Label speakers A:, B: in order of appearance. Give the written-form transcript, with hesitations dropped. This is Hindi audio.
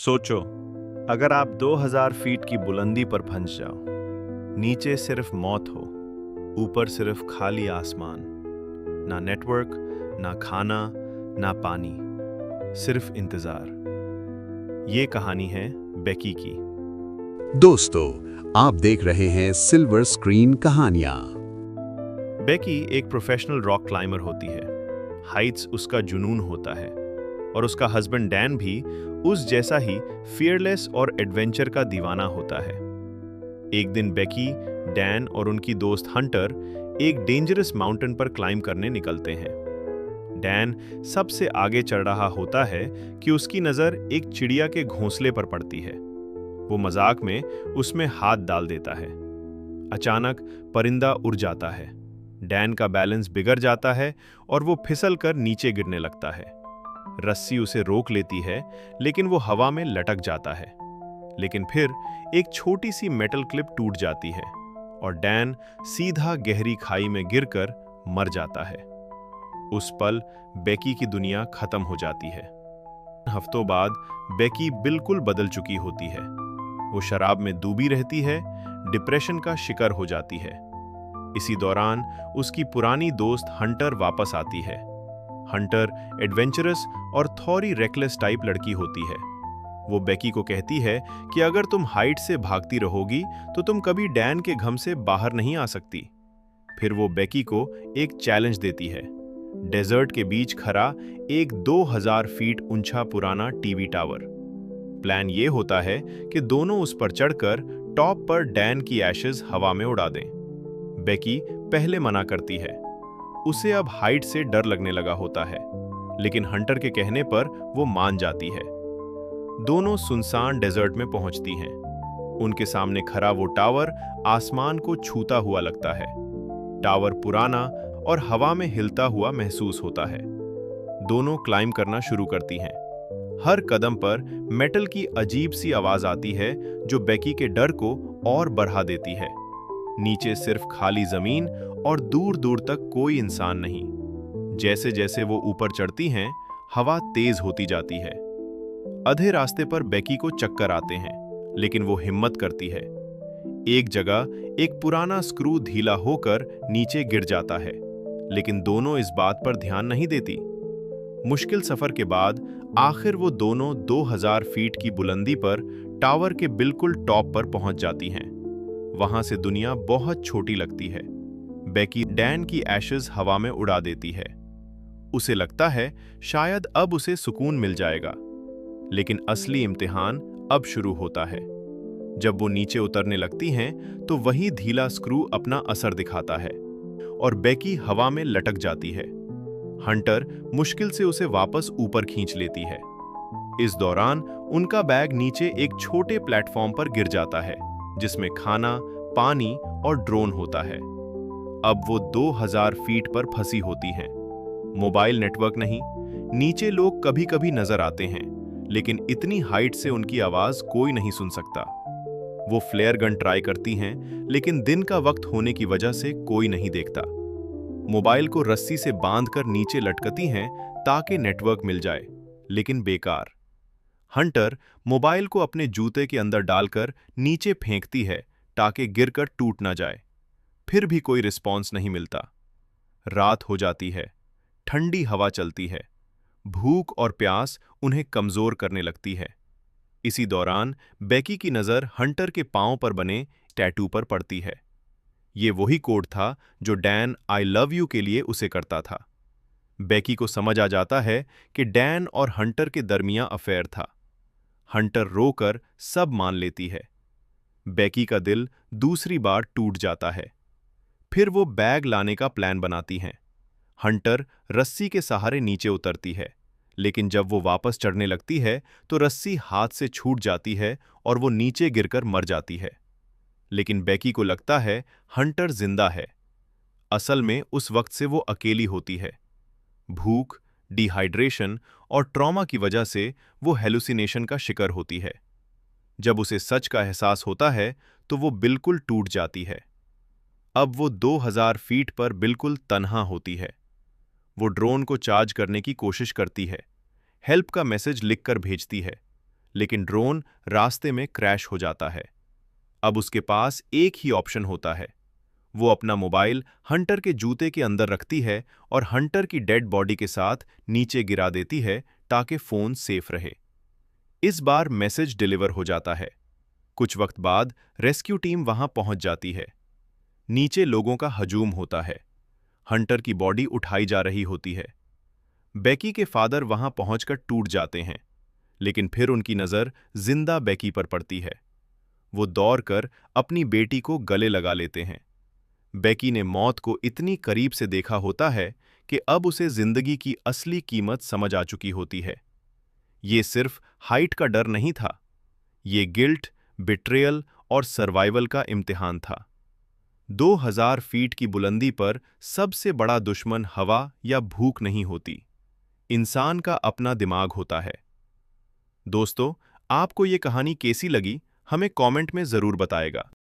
A: सोचो, अगर आप 2000 फीट की बुलंदी पर फंस जाओ, नीचे सिर्फ मौत हो, ऊपर सिर्फ खाली आसमान, ना नेटवर्क, ना खाना, ना पानी, सिर्फ इंतजार। ये कहानी है बेकी की।
B: दोस्तों, आप देख रहे हैं सिल्वर स्क्रीन कहानियां।
A: बेकी एक प्रोफेशनल रॉक क्लाइंबर होती है। हाइट्स उसका जुनून होता है और उसका हस्बैंड डैन भी उस जैसा ही फियरलेस और एडवेंचर का दीवाना होता है। एक दिन बेकी, डैन और उनकी दोस्त हंटर एक डेंजरस माउंटेन पर क्लाइंब करने निकलते हैं। डैन सबसे आगे चढ़ रहा होता है कि उसकी नज़र एक चिड़िया के घोंसले पर पड़ती है। वो मजाक में उसमें हाथ डाल देता है। अचानक परिंदा उड़ जाता है। डैन का बैलेंस बिगड़ जाता है और वो फिसल कर नीचे गिरने लगता है। रस्सी उसे रोक लेती है, लेकिन वो हवा में लटक जाता है। लेकिन फिर एक छोटी सी मेटल क्लिप टूट जाती है और डैन सीधा गहरी खाई में गिरकर मर जाता है। उस पल बेकी की दुनिया खत्म हो जाती है। हफ्तों बाद बेकी बिल्कुल बदल चुकी होती है। वो शराब में डूबी रहती है, डिप्रेशन का शिकार हो जाती है। इसी दौरान उसकी पुरानी दोस्त हंटर वापस आती है। हंटर एडवेंचरस और थोड़ी रेकलेस टाइप लड़की होती है। वो बेकी को कहती है कि अगर तुम हाइट से भागती रहोगी तो तुम कभी डैन के घम से बाहर नहीं आ सकती। फिर वो बेकी को एक चैलेंज देती है। डेजर्ट के बीच खड़ा एक 2000 फीट ऊंचा पुराना टीवी टावर। प्लान ये होता है कि दोनों उस पर चढ़कर टॉप पर डैन की एशेज हवा में उड़ा दें। बेकी पहले मना करती है। उसे अब हाइट से डर लगने लगा होता है, लेकिन हंटर के कहने पर वो मान जाती है। दोनों सुनसान डेजर्ट में पहुंचती हैं। उनके सामने खड़ा वो टावर आसमान को छूता हुआ लगता है। टावर पुराना और हवा में हिलता हुआ महसूस होता है। दोनों क्लाइंब करना शुरू करती हैं। हर कदम पर मेटल की अजीब सी आवाज आती है जो बेकी के डर को और बढ़ा देती है। नीचे सिर्फ खाली जमीन और दूर दूर तक कोई इंसान नहीं। जैसे जैसे वो ऊपर चढ़ती हैं, हवा तेज होती जाती है। आधे रास्ते पर बेकी को चक्कर आते हैं, लेकिन वो हिम्मत करती है। एक जगह एक पुराना स्क्रू ढीला होकर नीचे गिर जाता है, लेकिन दोनों इस बात पर ध्यान नहीं देती। मुश्किल सफर के बाद आखिर वो दोनों 2000 फीट की बुलंदी पर टावर के बिल्कुल टॉप पर पहुंच जाती हैं। वहां से दुनिया बहुत छोटी लगती है। बेकी डैन की एशेज हवा में उड़ा देती है। उसे लगता है शायद अब उसे सुकून मिल जाएगा, लेकिन असली इम्तिहान अब शुरू होता है। जब वो नीचे उतरने लगती हैं, तो वही ढीला स्क्रू अपना असर दिखाता है और बेकी हवा में लटक जाती है। हंटर मुश्किल से उसे वापस ऊपर खींच लेती है। इस दौरान उनका बैग नीचे एक छोटे प्लेटफॉर्म पर गिर जाता है, जिसमें खाना, पानी और ड्रोन होता है। अब वो 2000 फीट पर फंसी होती हैं। मोबाइल नेटवर्क नहीं। नीचे लोग कभी कभी नजर आते हैं, लेकिन इतनी हाइट से उनकी आवाज कोई नहीं सुन सकता। वो फ्लेयर गन ट्राई करती हैं, लेकिन दिन का वक्त होने की वजह से कोई नहीं देखता। मोबाइल को रस्सी से बांधकर नीचे लटकती हैं ताकि नेटवर्क मिल जाए, लेकिन बेकार। हंटर मोबाइल को अपने जूते के अंदर डालकर नीचे फेंकती है ताकि गिरकर टूट ना जाए। फिर भी कोई रिस्पॉन्स नहीं मिलता। रात हो जाती है। ठंडी हवा चलती है। भूख और प्यास उन्हें कमजोर करने लगती है। इसी दौरान बेकी की नज़र हंटर के पांव पर बने टैटू पर पड़ती है। ये वही कोड था जो डैन आई लव यू के लिए उसे करता था। बेकी को समझ आ जाता है कि डैन और हंटर के दरमियां अफेयर था। हंटर रोकर सब मान लेती है। बेकी का दिल दूसरी बार टूट जाता है। फिर वो बैग लाने का प्लान बनाती हैं। हंटर रस्सी के सहारे नीचे उतरती है, लेकिन जब वो वापस चढ़ने लगती है तो रस्सी हाथ से छूट जाती है और वो नीचे गिरकर मर जाती है। लेकिन बेकी को लगता है हंटर जिंदा है। असल में उस वक्त से वो अकेली होती है। भूख, डिहाइड्रेशन और ट्रॉमा की वजह से वो हेलुसिनेशन का शिकार होती है। जब उसे सच का एहसास होता है तो वो बिल्कुल टूट जाती है। अब वो 2000 फीट पर बिल्कुल तन्हा होती है। वो ड्रोन को चार्ज करने की कोशिश करती है। हेल्प का मैसेज लिखकर भेजती है, लेकिन ड्रोन रास्ते में क्रैश हो जाता है। अब उसके पास एक ही ऑप्शन होता है। वो अपना मोबाइल हंटर के जूते के अंदर रखती है और हंटर की डेड बॉडी के साथ नीचे गिरा देती है ताकि फोन सेफ रहे। इस बार मैसेज डिलीवर हो जाता है। कुछ वक्त बाद रेस्क्यू टीम वहां पहुंच जाती है। नीचे लोगों का हजूम होता है। हंटर की बॉडी उठाई जा रही होती है। बेकी के फादर वहां पहुंचकर टूट जाते हैं, लेकिन फिर उनकी नज़र जिंदा बेकी पर पड़ती है। वो दौड़कर अपनी बेटी को गले लगा लेते हैं। बेकी ने मौत को इतनी करीब से देखा होता है कि अब उसे जिंदगी की असली कीमत समझ आ चुकी होती है। ये सिर्फ हाइट का डर नहीं था, ये गिल्ट, बिट्रेयल और सर्वाइवल का इम्तिहान था। 2000 फीट की बुलंदी पर सबसे बड़ा दुश्मन हवा या भूख नहीं होती, इंसान का अपना दिमाग होता है। दोस्तों, आपको ये कहानी कैसी लगी, हमें कमेंट में ज़रूर बताएगा।